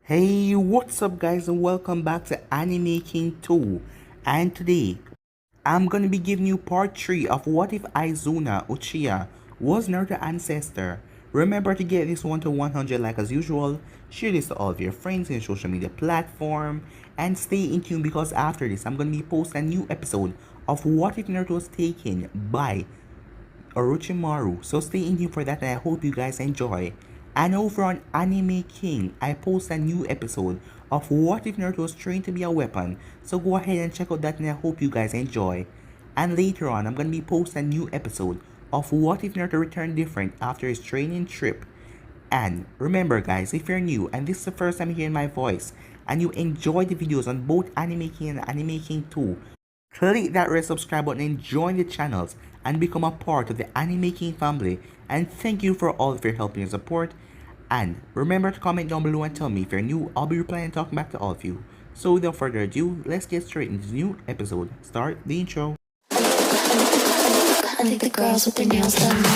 Hey, what's up guys and welcome back to Anime King 2. And today, I'm gonna be giving you part 3 of What If Izuna Uchiha was Naruto Ancestor. Remember to get this one to 100 like as usual, share this to all of your friends in your social media platform, and stay in tune because after this, I'm gonna be posting a new episode of What If Naruto was taken by Orochimaru. So stay in tune for that and I hope you guys enjoy. And over on Anime King, I post a new episode of What If Naruto was trained to be a weapon. So go ahead and check out that and I hope you guys enjoy. And later on, I'm going to be posting a new episode of What If Naruto returned different after his training trip. And remember guys, if you're new and this is the first time hearing my voice and you enjoy the videos on both Anime King and Anime King 2, click that red subscribe button and join the channels and become a part of the Anime King family. And thank you for all of your help and support. And remember to comment down below and tell me if you're new. I'll be replying and talking back to all of you. So without further ado, let's get straight into the new episode. Start the intro. I think the girls with their nails done now.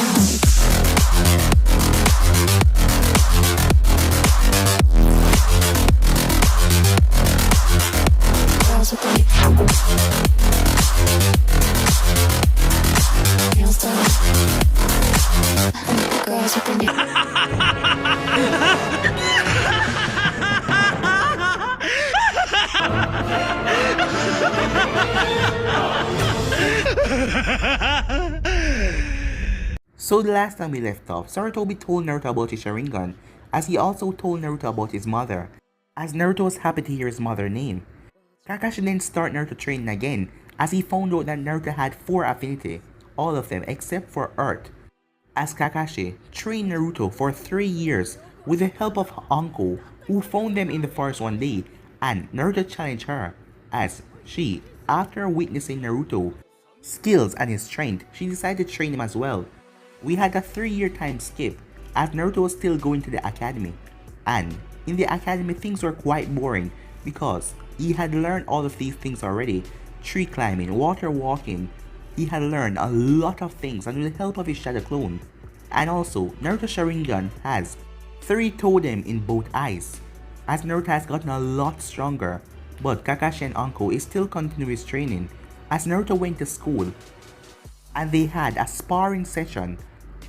Girls with their nails done. I think the girls with their So the last time we left off, Sarutobi told Naruto about his Sharingan, as he also told Naruto about his mother, as Naruto was happy to hear his mother's name. Kakashi then started Naruto training again, as he found out that Naruto had 4 affinity, all of them except for Earth. As Kakashi trained Naruto for 3 years with the help of Anko, who found them in the forest one day, and Naruto challenged her, as she, after witnessing Naruto's skills and his strength, she decided to train him as well. We had a 3-year time skip, as Naruto was still going to the academy, and in the academy things were quite boring because he had learned all of these things already: tree climbing, water walking. He had learned a lot of things and with the help of his shadow clone. And also, Naruto Sharingan has 3 totem in both eyes, as Naruto has gotten a lot stronger. But Kakashi and Anko is still continuing his training, as Naruto went to school and they had a sparring session.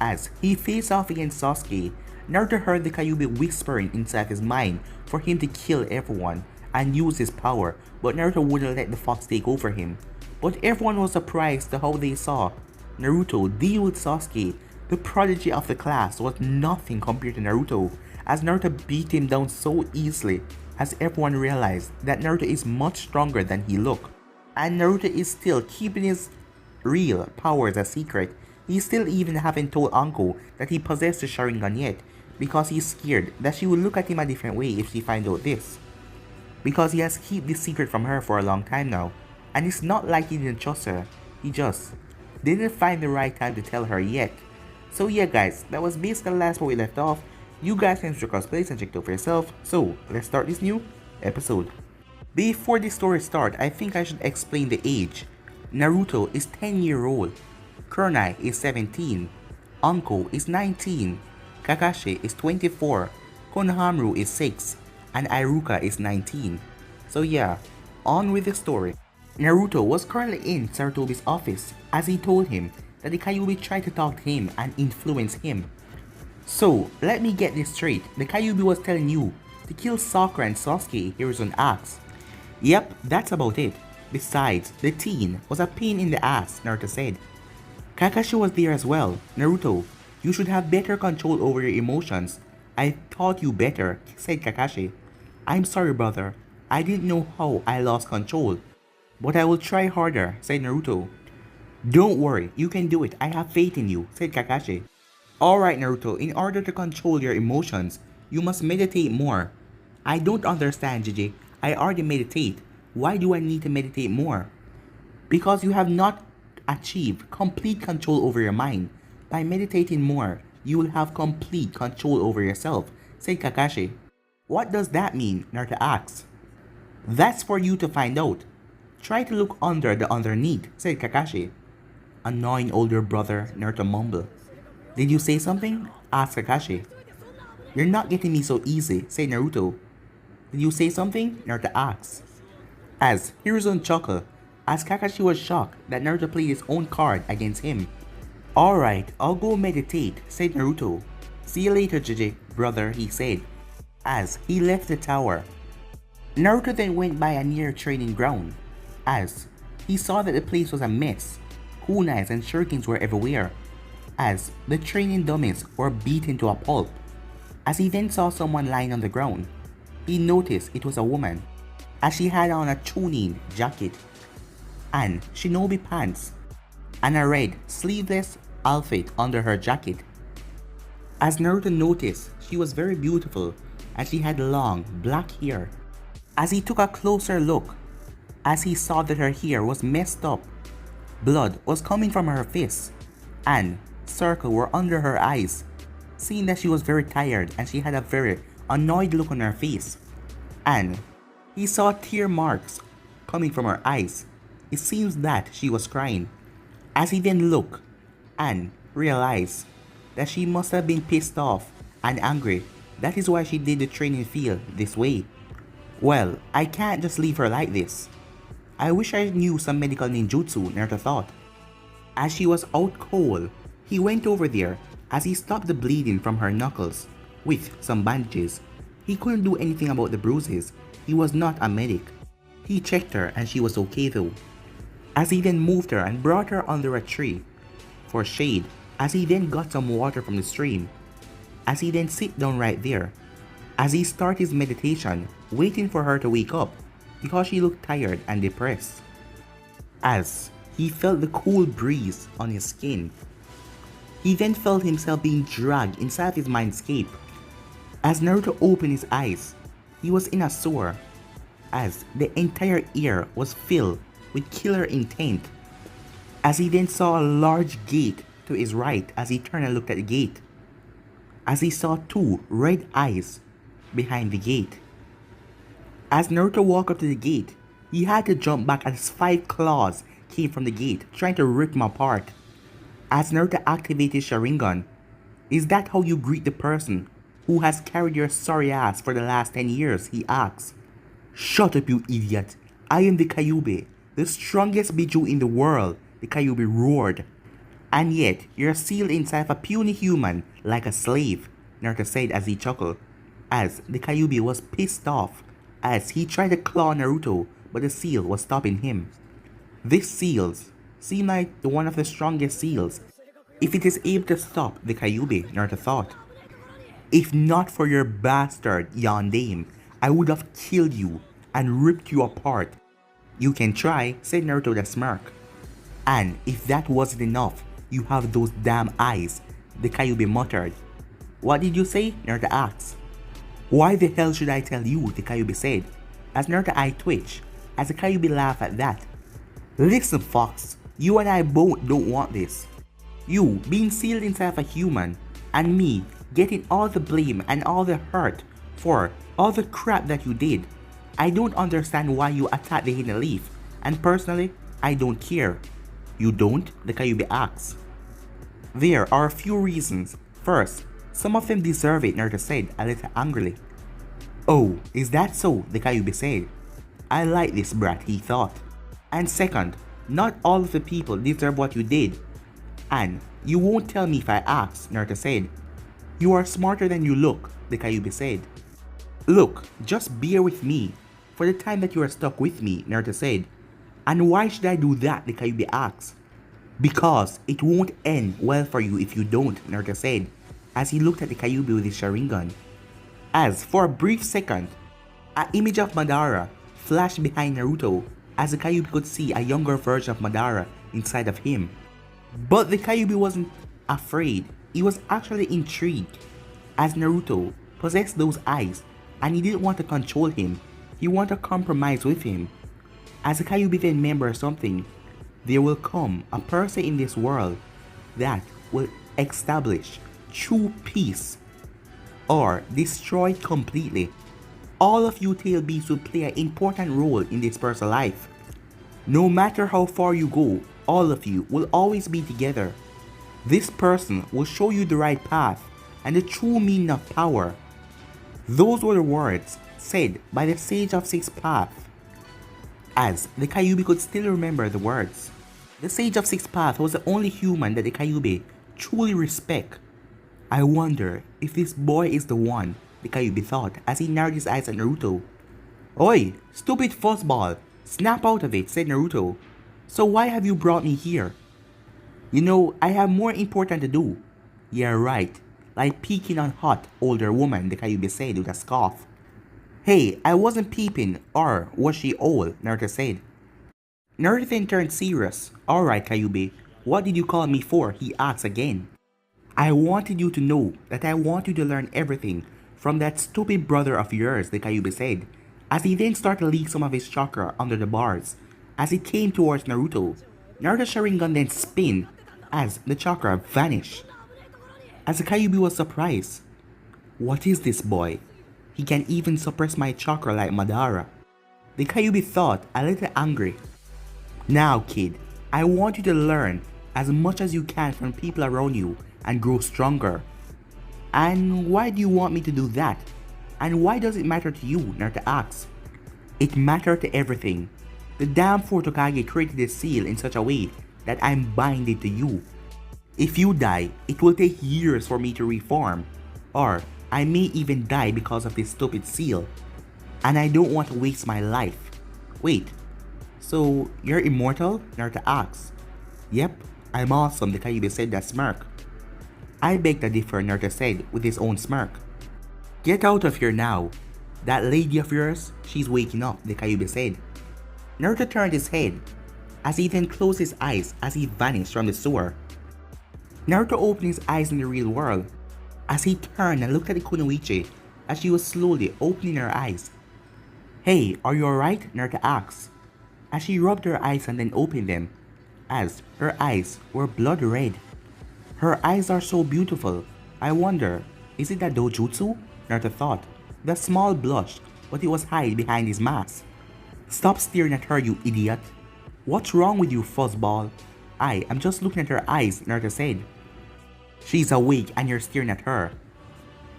As he faced off against Sasuke, Naruto heard the Kyubi whispering inside his mind for him to kill everyone and use his power, but Naruto wouldn't let the fox take over him. But everyone was surprised to how they saw Naruto deal with Sasuke. The prodigy of the class was nothing compared to Naruto, as Naruto beat him down so easily, as everyone realized that Naruto is much stronger than he looked. And Naruto is still keeping his real powers a secret. He still even haven't told Anko that he possessed the Sharingan yet, because he's scared that she will look at him a different way if she finds out this. Because he has kept this secret from her for a long time now, and it's not like he didn't trust her, he just didn't find the right time to tell her yet. So yeah guys, that was basically the last where we left off. You guys can check out place and check it out for yourself. So let's start this new episode. Before the story starts, I think I should explain the age. Naruto is 10-year-old, Kurenai is 17, Anko is 19, Kakashi is 24, Konohamaru is 6, and Iruka is 19. So yeah, on with the story. Naruto was currently in Sarutobi's office, as he told him that the Kyubi tried to talk to him and influence him. So let me get this straight, the Kyubi was telling you to kill Sakura and Sasuke, Hiruzen asked. Yep, that's about it. Besides, the teen was a pain in the ass, Naruto said. Kakashi was there as well. Naruto, you should have better control over your emotions. I taught you better, said Kakashi. I'm sorry brother, I didn't know how I lost control. But I will try harder, said Naruto. Don't worry, you can do it, I have faith in you, said Kakashi. Alright Naruto, in order to control your emotions, you must meditate more. I don't understand Gigi, I already meditate. Why do I need to meditate more? Because you have not achieved complete control over your mind. By meditating more, you will have complete control over yourself, said Kakashi. What does that mean? Naruto asked. That's for you to find out. Try to look under the underneath, said Kakashi. Annoying older brother, Naruto mumbled. Did you say something? Asked Kakashi. You're not getting me so easy, said Naruto. Did you say something? Naruto asks. As Hiruzen chuckled, as Kakashi was shocked that Naruto played his own card against him. Alright, I'll go meditate, said Naruto. See you later, JJ, brother, he said, as he left the tower. Naruto then went by a near training ground, as he saw that the place was a mess. Kunais and shurikens were everywhere, as the training dummies were beaten to a pulp. As he then saw someone lying on the ground, he noticed it was a woman, as she had on a chunin jacket and shinobi pants and a red sleeveless outfit under her jacket. As Naruto noticed, she was very beautiful and she had long black hair. As he took a closer look, as he saw that her hair was messed up, blood was coming from her face and circles were under her eyes, seeing that she was very tired and she had a very annoyed look on her face. And he saw tear marks coming from her eyes. It seems that she was crying. As he then looked and realized that she must have been pissed off and angry. That is why she did the training field this way. Well, I can't just leave her like this. I wish I knew some medical ninjutsu, Naruto thought. As she was out cold, he went over there as he stopped the bleeding from her knuckles with some bandages. He couldn't do anything about the bruises. He was not a medic. He checked her and she was okay though. As he then moved her and brought her under a tree for shade, as he then got some water from the stream. As he then sit down right there, as he started his meditation, waiting for her to wake up because she looked tired and depressed. As he felt the cool breeze on his skin, he then felt himself being dragged inside his mindscape. As Naruto opened his eyes, he was in a sore, as the entire air was filled with killer intent. As he then saw a large gate to his right as he turned and looked at the gate. As he saw two red eyes behind the gate. As Naruto walked up to the gate, he had to jump back as 5 claws came from the gate, trying to rip him apart. As Naruto activated Sharingan, is that how you greet the person who has carried your sorry ass for the last 10 years, he asks. Shut up, you idiot. I am the Kyubi, the strongest Biju in the world, the Kyubi roared. And yet, you're sealed inside of a puny human like a slave, Naruto said as he chuckled, as the Kyubi was pissed off as he tried to claw Naruto, but the seal was stopping him. This seals seem like the one of the strongest seals, if it is able to stop the Kyubi, Naruto thought. If not for your bastard Yondaime, I would have killed you and ripped you apart. You can try, said Naruto with a smirk. And if that wasn't enough, you have those damn eyes, the Kyubi muttered. What did you say? Naruto asked. Why the hell should I tell you? The Kyubi said, as Naruto's eye twitched, as the Kyubi laughed at that. Listen, Fox, you and I both don't want this. You being sealed inside of a human, and me getting all the blame and all the hurt for all the crap that you did. I don't understand why you attacked the Hidden Leaf, and personally, I don't care. You don't? The Kyubi asks. There are a few reasons. First, some of them deserve it, Naruto said a little angrily. Oh, is that so? The Kyubi said. I like this brat, he thought. And second, not all of the people deserve what you did. And you won't tell me if I ask, Naruto said. You are smarter than you look, the Kyubi said. Look, just bear with me for the time that you are stuck with me, Naruto said. And why should I do that? The Kyubi asked. Because it won't end well for you if you don't, Naruto said, as he looked at the Kyubi with his Sharingan. As for a brief second, an image of Madara flashed behind Naruto, as the Kyubi could see a younger version of Madara inside of him. But the Kyubi wasn't afraid, he was actually intrigued, as Naruto possessed those eyes and he didn't want to control him, he wanted to compromise with him. As the Kyubi then remembered something, there will come a person in this world that will establish true peace or destroy it completely. All of you tail beasts will play an important role in this person's life. No matter how far you go, all of you will always be together. This person will show you the right path and the true meaning of power. Those were the words said by the Sage of Six Paths, as the Kyubi could still remember the words. The Sage of Six Paths was the only human that the Kyubi truly respect. I wonder if this boy is the one, the Kyubi thought as he narrowed his eyes at Naruto. Oi, stupid fuzzball, snap out of it, said Naruto. So why have you brought me here? You know, I have more important to do. Yeah, right, like peeking on hot, older woman, the Kyubi said with a scoff. Hey, I wasn't peeping, or was she old, Naruto said. Naruto then turned serious. Alright, Kyubi, what did you call me for? He asked again. I wanted you to know that I want you to learn everything from that stupid brother of yours, the Kyubi said, as he then started to leak some of his chakra under the bars. As he came towards Naruto, Naruto's Sharingan then spun as the chakra vanished. As the Kyubi was surprised. What is this boy? He can even suppress my chakra like Madara. The Kyubi thought a little angry. Now kid, I want you to learn as much as you can from people around you and grow stronger. And why do you want me to do that? And why does it matter to you? Naruto asks. It matters to everything. The damn fourth Hokage created this seal in such a way that I'm binded to you. If you die, it will take years for me to reform. Or I may even die because of this stupid seal. And I don't want to waste my life. Wait, so you're immortal? Naruto asks. Yep, I'm awesome, the Kyubi said with a smirk. I beg to differ, Naruto said with his own smirk. Get out of here now. That lady of yours, she's waking up, the Kyubi said. Naruto turned his head as he then closed his eyes as he vanished from the sewer. Naruto opened his eyes in the real world as he turned and looked at the Kunoichi as she was slowly opening her eyes. Hey, are you alright? Naruto asked as she rubbed her eyes and then opened them as her eyes were blood red. Her eyes are so beautiful. I wonder, is it a dojutsu? Naruto thought. The small blush, but it was hid behind his mask. Stop staring at her, you idiot. What's wrong with you, fuzzball? I am just looking at her eyes, Naruto said. She's awake and you're staring at her.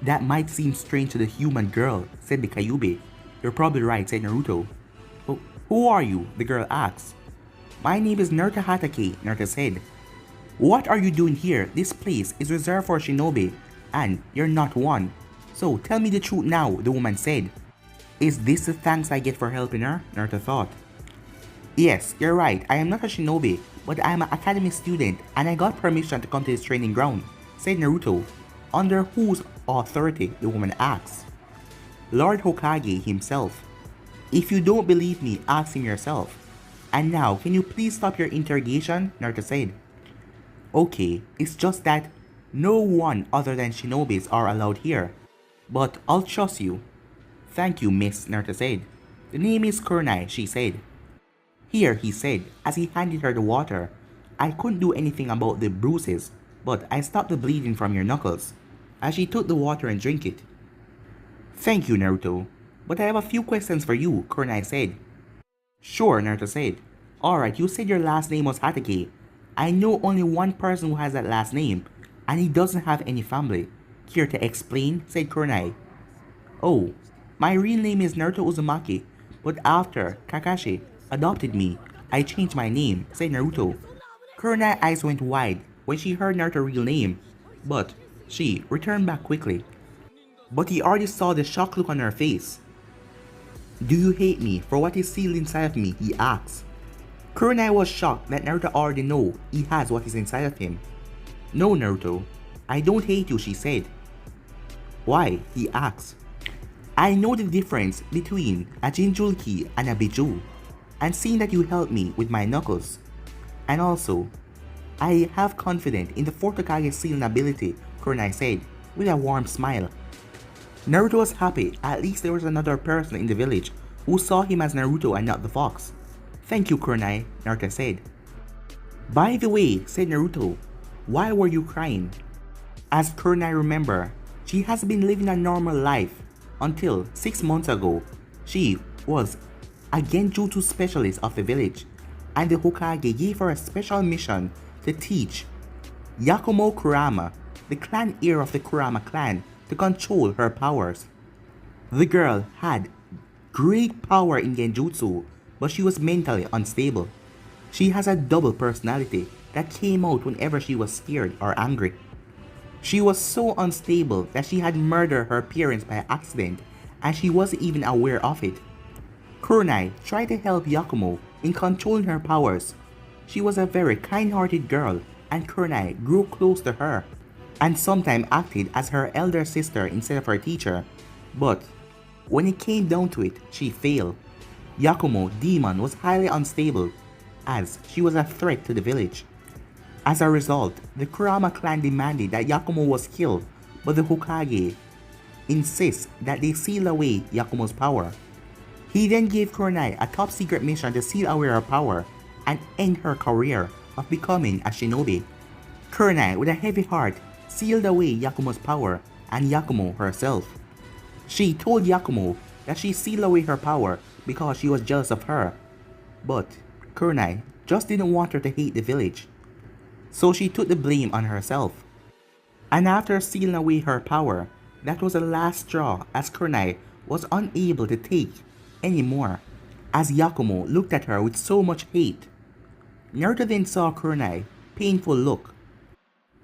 That might seem strange to the human girl, said the Kyubi. You're probably right, said Naruto. Who are you? The girl asked. My name is Naruto Hatake, Naruto said. What are you doing here? This place is reserved for shinobi, and you're not one. So tell me the truth now, the woman said. Is this the thanks I get for helping her? Naruto thought. Yes, you're right, I am not a shinobi, but I am an academy student and I got permission to come to this training ground, said Naruto. Under whose authority? The woman asked. Lord Hokage himself. If you don't believe me, ask him yourself. And now, can you please stop your interrogation? Naruto said. Okay, it's just that no one other than shinobis are allowed here. But I'll trust you. Thank you, miss, Naruto said. The name is Kurenai, she said. Here, he said, as he handed her the water. I couldn't do anything about the bruises, but I stopped the bleeding from your knuckles. As she took the water and drank it. Thank you, Naruto. But I have a few questions for you, Kurenai said. Sure, Naruto said. Alright, you said your last name was Hatake. I know only one person who has that last name, and he doesn't have any family. Care to explain? Said Kurenai. Oh, my real name is Naruto Uzumaki, but after Kakashi adopted me, I changed my name, said Naruto. Kurenai's eyes went wide when she heard Naruto's real name, but she returned back quickly. But he already saw the shocked look on her face. Do you hate me for what is sealed inside of me? He asked. Kurenai was shocked that Naruto already knew he has what is inside of him. No, Naruto, I don't hate you, she said. Why? He asked. I know the difference between a Jinchuriki and a Biju, and seeing that you helped me with my knuckles. And also, I have confidence in the fourth Hokage's sealing ability, Kurenai said, with a warm smile. Naruto was happy, at least there was another person in the village who saw him as Naruto and not the fox. Thank you, Kurenai, Naruto said. By the way, said Naruto, why were you crying? As Kurenai remembered, she has been living a normal life until 6 months ago. She was a Genjutsu specialist of the village, and the Hokage gave her a special mission to teach Yakumo Kurama, the clan heir of the Kurama clan, to control her powers. The girl had great power in Genjutsu, but she was mentally unstable. She has a double personality that came out whenever she was scared or angry. She was so unstable that she had murdered her parents by accident and she wasn't even aware of it. Kurenai tried to help Yakumo in controlling her powers. She was a very kind-hearted girl and Kurenai grew close to her and sometimes acted as her elder sister instead of her teacher. But when it came down to it, she failed. Yakumo, demon, was highly unstable as she was a threat to the village. As a result, the Kurama clan demanded that Yakumo was killed, but the Hokage insists that they seal away Yakumo's power. He then gave Kurenai a top secret mission to seal away her power and end her career of becoming a shinobi. Kurenai, with a heavy heart, sealed away Yakumo's power and Yakumo herself. She told Yakumo that she sealed away her power because she was jealous of her, but Kurenai just didn't want her to hate the village. So she took the blame on herself. And after sealing away her power, that was the last straw as Kurenai was unable to take any more, as Yakumo looked at her with so much hate. Naruto then saw Kurenai's painful look.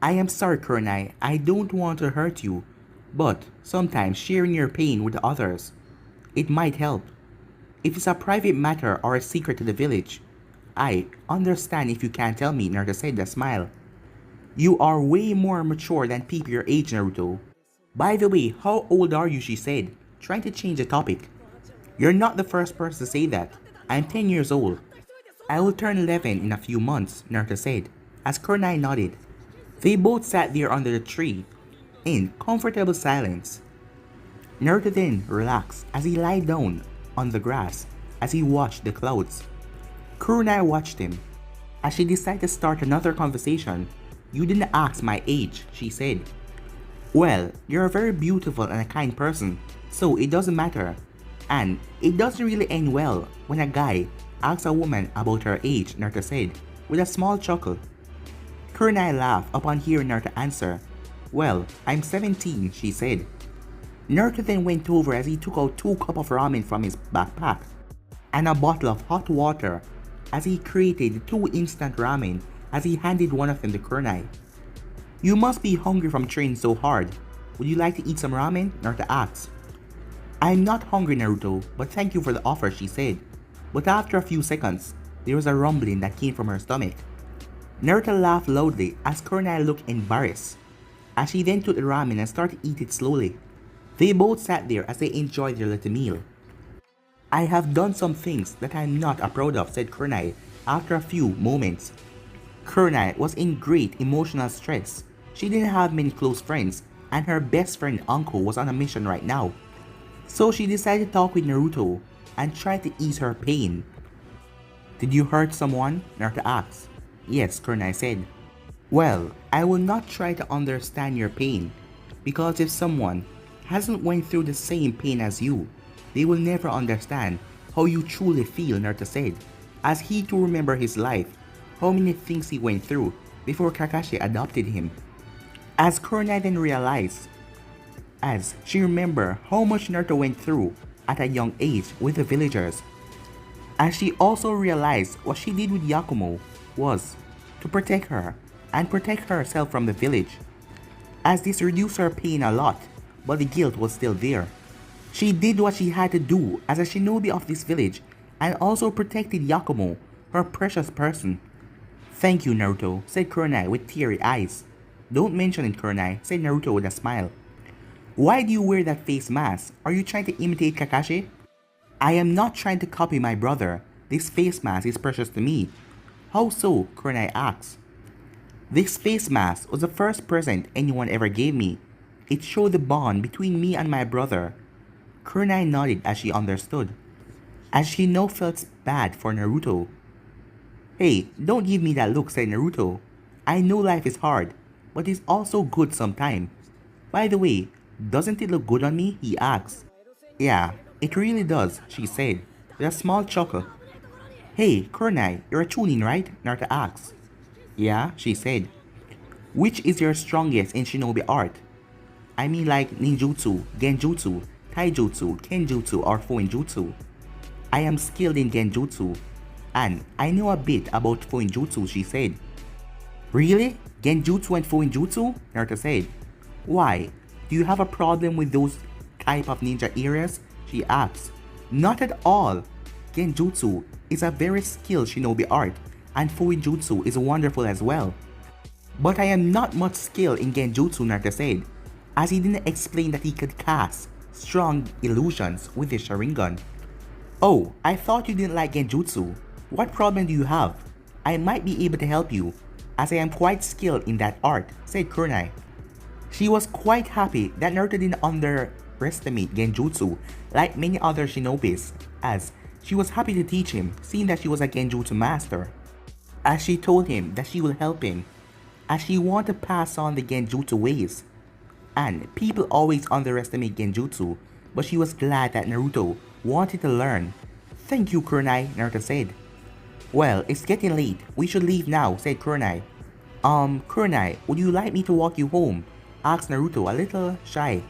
I am sorry Kurenai, I don't want to hurt you, but sometimes sharing your pain with others, it might help. If it's a private matter or a secret to the village, I understand if you can't tell me, Naruto said with a smile. You are way more mature than people your age, Naruto. By the way, how old are you, she said, trying to change the topic. You're not the first person to say that. I'm 10 years old. I will turn 11 in a few months, Naruto said, as Kurenai nodded. They both sat there under the tree, in comfortable silence. Naruto then relaxed as he lay down on the grass as he watched the clouds. Kurenai watched him. As she decided to start another conversation, you didn't ask my age, she said. Well, you're a very beautiful and a kind person, so it doesn't matter. And it doesn't really end well when a guy asks a woman about her age, Naruto said, with a small chuckle. Kurenai laughed upon hearing Naruto answer. Well, I'm 17, she said. Naruto then went over as he took out 2 cups of ramen from his backpack and a bottle of hot water as he created 2 instant ramen as he handed one of them to Kurenai. You must be hungry from training so hard. Would you like to eat some ramen? Naruto asked. I'm not hungry, Naruto, but thank you for the offer, she said. But after a few seconds, there was a rumbling that came from her stomach. Naruto laughed loudly as Kurenai looked embarrassed, as she then took the ramen and started to eat it slowly. They both sat there as they enjoyed their little meal. I have done some things that I'm not proud of, said Kurenai after a few moments. Kurenai was in great emotional stress. She didn't have many close friends, and her best friend uncle was on a mission right now. So she decided to talk with Naruto and try to ease her pain. Did you hurt someone? Naruto asked. Yes, Kurenai said. Well, I will not try to understand your pain, because if someone hasn't went through the same pain as you, they will never understand how you truly feel, Naruto said, as he too remembered his life, how many things he went through before Kakashi adopted him. As Kurenai then realized, as she remembered how much Naruto went through at a young age with the villagers. As she also realized what she did with Yakumo was to protect her and protect herself from the village. As this reduced her pain a lot, but the guilt was still there. She did what she had to do as a shinobi of this village and also protected Yakumo, her precious person. Thank you, Naruto, said Kurenai with teary eyes. Don't mention it, Kurenai, said Naruto with a smile. Why do you wear that face mask? Are you trying to imitate Kakashi? I am not trying to copy my brother. This face mask is precious to me. How so? Kurenai asked. This face mask was the first present anyone ever gave me. It showed the bond between me and my brother. Kurenai nodded as she understood, as she now felt bad for Naruto. Hey, don't give me that look, said Naruto. I know life is hard, but it's also good sometimes. By the way, doesn't it look good on me? He asked. Yeah, it really does, she said, with a small chuckle. Hey, Kurenai, you're a chunin, right? Naruto asked. Yeah, she said. Which is your strongest in shinobi art? I mean like ninjutsu, genjutsu, taijutsu, kenjutsu, or fuinjutsu. I am skilled in genjutsu, and I know a bit about fuinjutsu, she said. Really? Genjutsu and fuinjutsu? Naruto said. Why? Do you have a problem with those type of ninja areas? She asked. Not at all. Genjutsu is a very skilled shinobi art, and fuinjutsu is wonderful as well. But I am not much skilled in genjutsu, Naruto said, as he didn't explain that he could cast strong illusions with his Sharingan. Oh, I thought you didn't like genjutsu. What problem do you have? I might be able to help you, as I am quite skilled in that art, said Kurenai. She was quite happy that Naruto didn't underestimate genjutsu like many other shinobis, as she was happy to teach him, seeing that she was a genjutsu master. As she told him that she will help him, as she wanted to pass on the genjutsu ways. And people always underestimate genjutsu, but she was glad that Naruto wanted to learn. Thank you, Kurenai, Naruto said. Well, it's getting late. We should leave now, said Kurenai. Kurenai, would you like me to walk you home? Asked Naruto, a little shy.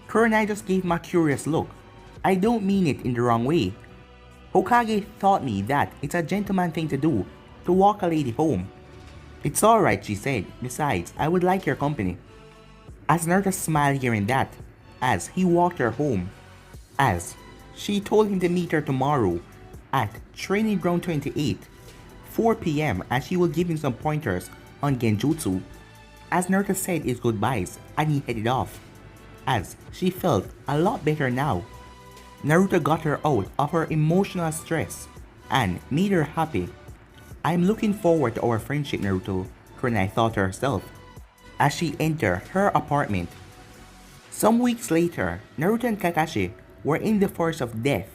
Kurenai just gave him a curious look. I don't mean it in the wrong way. Hokage taught me that it's a gentleman thing to do, to walk a lady home. It's alright, she said. Besides, I would like your company. As Naruto smiled hearing that, as he walked her home, as she told him to meet her tomorrow at Training Ground 28, 4 p.m. and she will give him some pointers on genjutsu. As Naruto said his goodbyes and he headed off, as she felt a lot better now. Naruto got her out of her emotional stress and made her happy. I'm looking forward to our friendship, Naruto, Kurenai thought to herself as she entered her apartment. Some weeks later, Naruto and Kakashi were in the forest of death,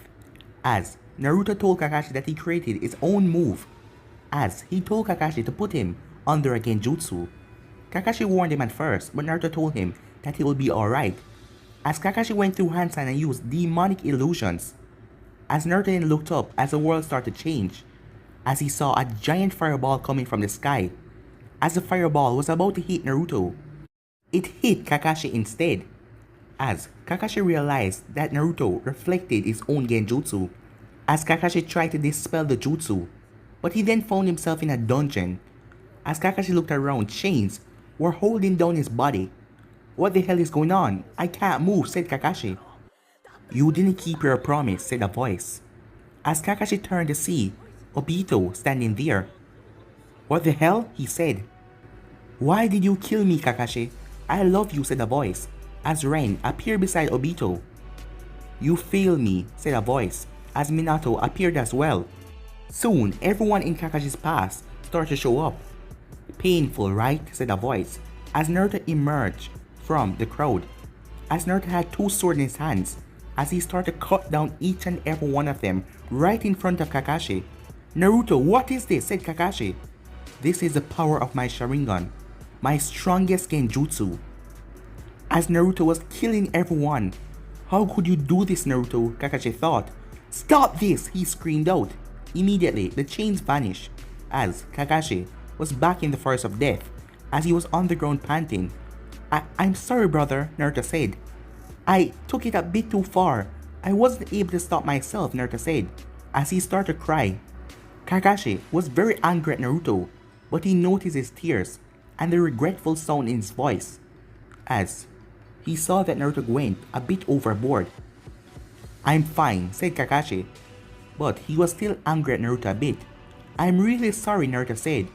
as Naruto told Kakashi that he created his own move, as he told Kakashi to put him under a genjutsu. Kakashi warned him at first, but Naruto told him that he would be alright, as Kakashi went through hand sign and used demonic illusions. As Naruto then looked up as the world started to change, as he saw a giant fireball coming from the sky. As the fireball was about to hit Naruto, it hit Kakashi instead, as Kakashi realized that Naruto reflected his own genjutsu, as Kakashi tried to dispel the jutsu, but he then found himself in a dungeon. As Kakashi looked around, chains were holding down his body. What the hell is going on? I can't move, said Kakashi. You didn't keep your promise, said a voice. As Kakashi turned to see Obito standing there. What the hell? He said. Why did you kill me, Kakashi? I love you, said a voice, as Ren appeared beside Obito. You failed me, said a voice, as Minato appeared as well. Soon, everyone in Kakashi's past started to show up. Painful, right? Said a voice, as Naruto emerged from the crowd. As Naruto had two swords in his hands, as he started to cut down each and every one of them right in front of Kakashi. Naruto, what is this? Said Kakashi. This is the power of my Sharingan, my strongest genjutsu. As Naruto was killing everyone. How could you do this, Naruto? Kakashi thought. Stop this! He screamed out. Immediately, the chains vanished, as Kakashi was back in the forest of death, as he was on the ground panting. I'm sorry, brother, Naruto said. I took it a bit too far. I wasn't able to stop myself, Naruto said, as he started to cry. Kakashi was very angry at Naruto, but he noticed his tears and the regretful sound in his voice, as he saw that Naruto went a bit overboard. I'm fine, said Kakashi, but he was still angry at Naruto a bit. I'm really sorry, Naruto said.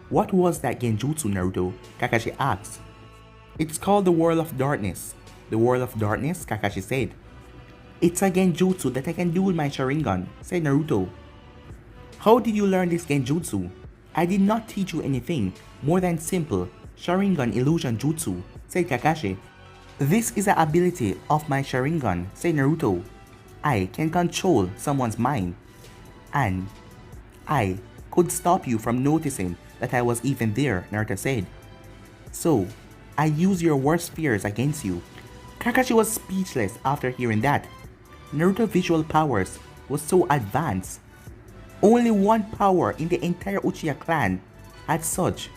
What was that genjutsu, Naruto? Kakashi asked. It's called the World of Darkness. The World of Darkness? Kakashi said. It's a genjutsu that I can do with my Sharingan, said Naruto. How did you learn this genjutsu? I did not teach you anything more than simple Sharingan illusion jutsu, said Kakashi. This is the ability of my Sharingan, said Naruto. I can control someone's mind, and I could stop you from noticing that I was even there, Naruto said. So, I use your worst fears against you. Kakashi was speechless after hearing that. Naruto's visual powers was so advanced. Only one power in the entire Uchiha clan had such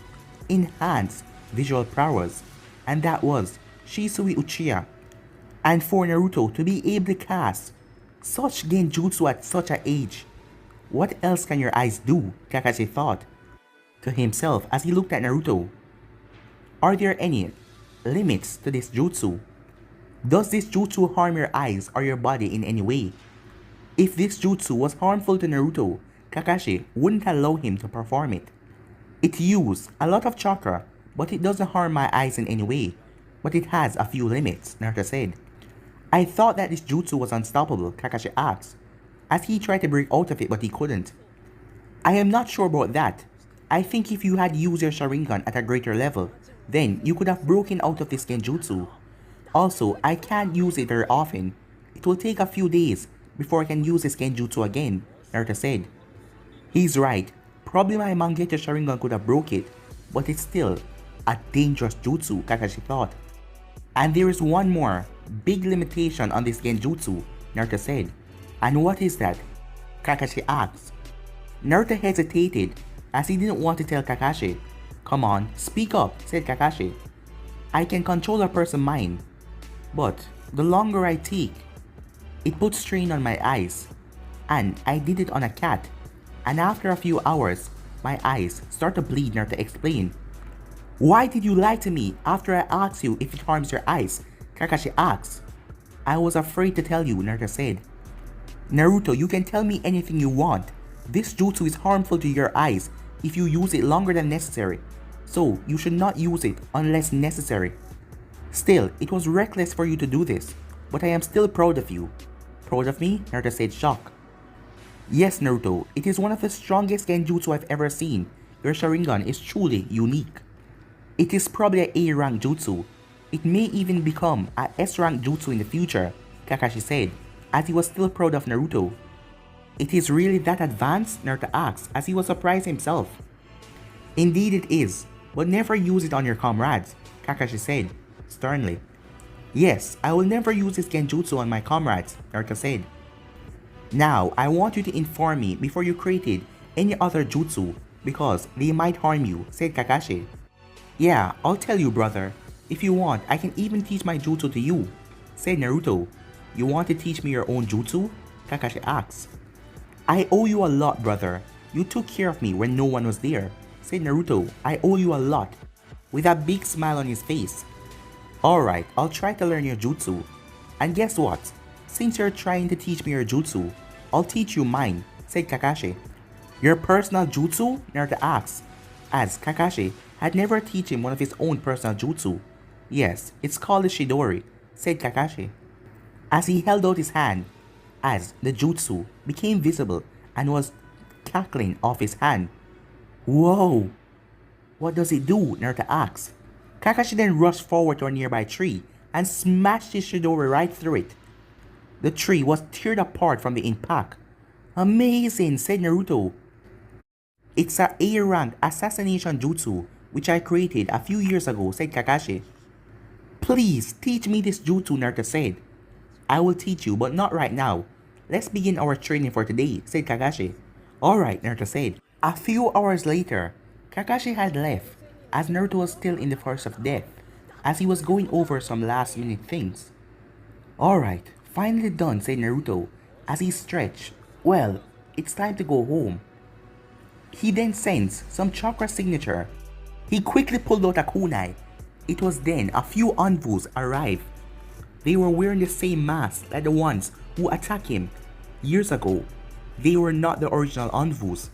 enhanced visual powers, and that was Shisui Uchiha. And for Naruto to be able to cast such genjutsu at such an age, what else can your eyes do? Kakashi thought to himself as he looked at Naruto. Are there any limits to this jutsu? Does this jutsu harm your eyes or your body in any way? If this jutsu was harmful to Naruto, Kakashi wouldn't allow him to perform it. It used a lot of chakra, but it doesn't harm my eyes in any way. But it has a few limits, Naruto said. I thought that this jutsu was unstoppable, Kakashi asked, as he tried to break out of it but he couldn't. I am not sure about that. I think if you had used your Sharingan at a greater level, then you could have broken out of this genjutsu. Also, I can't use it very often. It will take a few days before I can use this genjutsu again, Naruto said. He's right. Probably my Mangekyo Sharingan could have broke it, but it's still a dangerous jutsu, Kakashi thought. And there is one more big limitation on this genjutsu, Naruto said. And what is that? Kakashi asked. Naruto hesitated as he didn't want to tell Kakashi. Come on, speak up, said Kakashi. I can control a person's mind, but the longer I take, it puts strain on my eyes. And I did it on a cat, and after a few hours, my eyes start to bleed, Naruto explained. Why did you lie to me after I asked you if it harms your eyes? Kakashi asked. I was afraid to tell you, Naruto said. Naruto, you can tell me anything you want. This jutsu is harmful to your eyes if you use it longer than necessary, so you should not use it unless necessary. Still, it was reckless for you to do this, but I am still proud of you. Proud of me? Naruto said, shocked. Yes, Naruto, it is one of the strongest genjutsu I've ever seen. Your Sharingan is truly unique. It is probably a A-rank jutsu. It may even become a S-rank jutsu in the future, Kakashi said, as he was still proud of Naruto. It is really that advanced? Naruto asked, as he was surprised himself. Indeed it is, but never use it on your comrades, Kakashi said, sternly. Yes, I will never use this genjutsu on my comrades, Naruto said. Now, I want you to inform me before you created any other jutsu, because they might harm you, said Kakashi. Yeah, I'll tell you, brother. If you want, I can even teach my jutsu to you, said Naruto. You want to teach me your own jutsu? Kakashi asked. I owe you a lot, brother. You took care of me when no one was there, said Naruto. I owe you a lot, with a big smile on his face. Alright, I'll try to learn your jutsu. And guess what? Since you're trying to teach me your jutsu, I'll teach you mine, said Kakashi. Your personal jutsu? Naruto asked, as Kakashi had never taught him one of his own personal jutsu. Yes, it's called the Shidori, said Kakashi, as he held out his hand, as the jutsu became visible and was cackling off his hand. Whoa! What does it do? Naruto asked. Kakashi then rushed forward to a nearby tree and smashed his Shidori right through it. The tree was teared apart from the impact. Amazing, said Naruto. It's a A-rank assassination jutsu which I created a few years ago, said Kakashi. Please teach me this jutsu, Naruto said. I will teach you, but not right now. Let's begin our training for today, said Kakashi. Alright, Naruto said. A few hours later, Kakashi had left as Naruto was still in the forest of death, as he was going over some last minute things. Alright, finally done, said Naruto, as he stretched. Well, it's time to go home. He then sensed some chakra signature. He quickly pulled out a kunai. It was then a few Anvus arrived. They were wearing the same mask like the ones who attacked him years ago. They were not the original Anvus.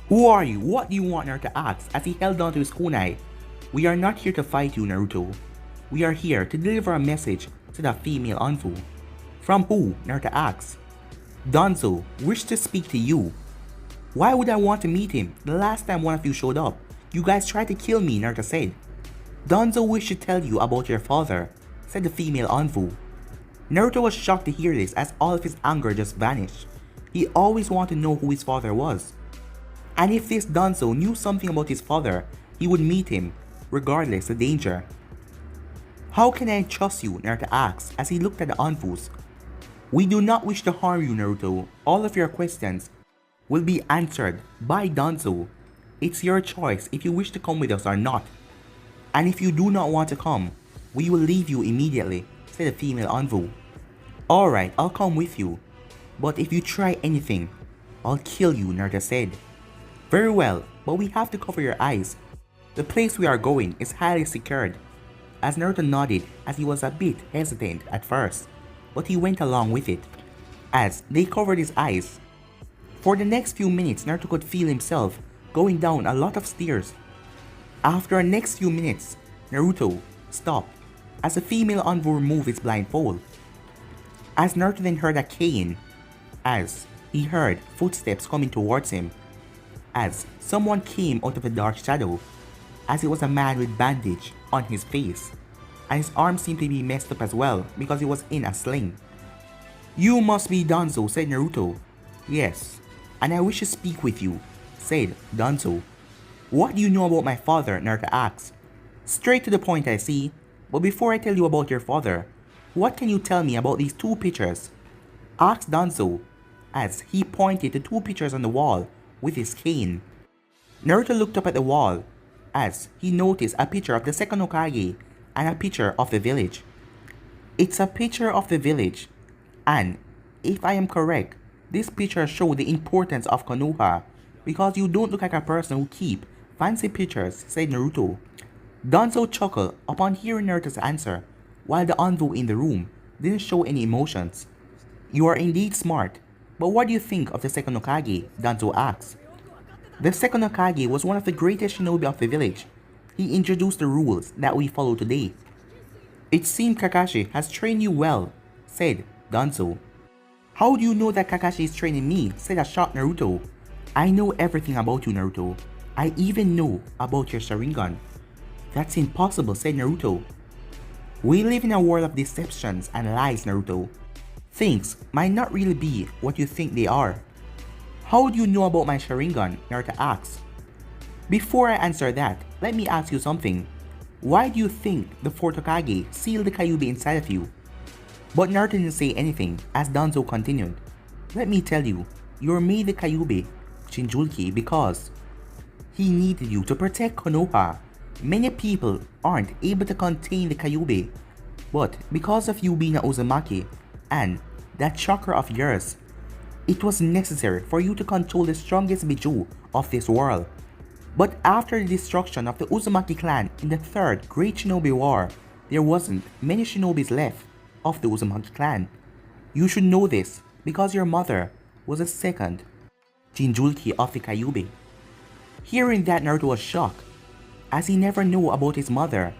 Who are you? What do you want? Naruto asked as he held on to his kunai. We are not here to fight you, Naruto. We are here to deliver a message to the female Anvu. From who? Naruto asked. Danzo wished to speak to you. Why would I want to meet him? The last time one of you showed up, you guys tried to kill me, Naruto said. Danzo wished to tell you about your father, said the female Anvu. Naruto was shocked to hear this as all of his anger just vanished. He always wanted to know who his father was. And if this Danzo knew something about his father, he would meet him, regardless the danger. How can I trust you? Naruto asked as he looked at the Anvus. We do not wish to harm you, Naruto. All of your questions will be answered by Danzo. It's your choice if you wish to come with us or not. And if you do not want to come, we will leave you immediately, said the female envoy. Alright, I'll come with you. But if you try anything, I'll kill you, Naruto said. Very well, but we have to cover your eyes. The place we are going is highly secured. As Naruto nodded, as he was a bit hesitant at first, but he went along with it, as they covered his eyes. For the next few minutes, Naruto could feel himself going down a lot of stairs. After the next few minutes, Naruto stopped as a female envoy removed its blindfold. As Naruto then heard a cane, as he heard footsteps coming towards him, as someone came out of the dark shadow, as it was a man with bandage on his face, and his arm seemed to be messed up as well because he was in a sling. You must be Danzo, said Naruto. Yes, and I wish to speak with you, said Danzo. What do you know about my father? Naruto asked. Straight to the point, I see, but before I tell you about your father, what can you tell me about these two pictures? Asked Danzo, as he pointed to two pictures on the wall with his cane. Naruto looked up at the wall, as he noticed a picture of the second Hokage and a picture of the village. It's a picture of the village, and if I am correct, this picture shows the importance of Konoha, because you don't look like a person who keep fancy pictures, said Naruto. Danzo chuckled upon hearing Naruto's answer, while the envoy in the room didn't show any emotions. You are indeed smart, but what do you think of the second Hokage? Danzo asked. The second Hokage was one of the greatest shinobi of the village. He introduced the rules that we follow today. It seems Kakashi has trained you well, said Danzo. How do you know that Kakashi is training me? Said a shocked Naruto. I know everything about you, Naruto. I even know about your Sharingan. That's impossible, said Naruto. We live in a world of deceptions and lies, Naruto. Things might not really be what you think they are. How do you know about my Sharingan? Naruto asked. Before I answer that, let me ask you something. Why do you think the fourth Hokage sealed the Kyubi inside of you? But Naruto didn't say anything as Danzo continued. Let me tell you, you were made the Kyubi, Genjutsu, because he needed you to protect Konoha. Many people aren't able to contain the Kyubi, but because of you being a Uzumaki and that chakra of yours, it was necessary for you to control the strongest Biju of this world. But after the destruction of the Uzumaki clan in the third Great Shinobi War, there wasn't many shinobis left of the Uzumaki clan. You should know this because your mother was the second Genjutsu of the Kyubi. Hearing that, Naruto was shocked, as he never knew about his mother,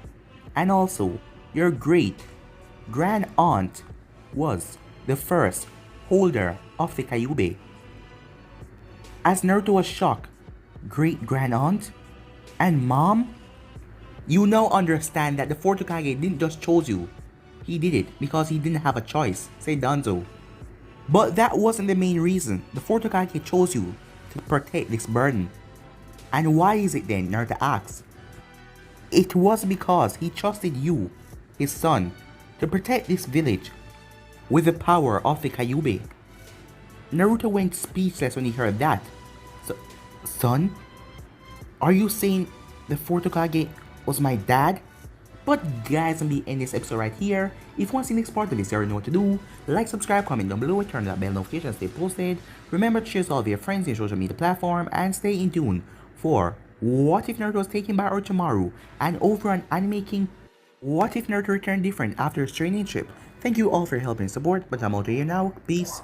and also your great-grand aunt was the first holder of the Kyubi. As Naruto was shocked, great-grand aunt? And mom? You now understand that the fourth Hokage didn't just choose you. He did it because he didn't have a choice, said Danzo. But that wasn't the main reason the fourth Hokage chose you to protect this burden. And why is it then? Naruto asked. It was because he trusted you, his son, to protect this village with the power of the Kyubi. Naruto went speechless when he heard that. Son? Are you saying the fourth Hokage was my dad? But guys, I'm gonna end this episode right here. If you want to see the next part of this, you already know what to do. Like, subscribe, comment down below, turn that bell notification, stay posted. Remember to share with all of your friends in social media platform, and stay in tune for What If Naruto was taken by Orochimaru, and over on Anime King, What If Naruto returned different after his training trip. Thank you all for your help and support, but I'm out of here now. Peace.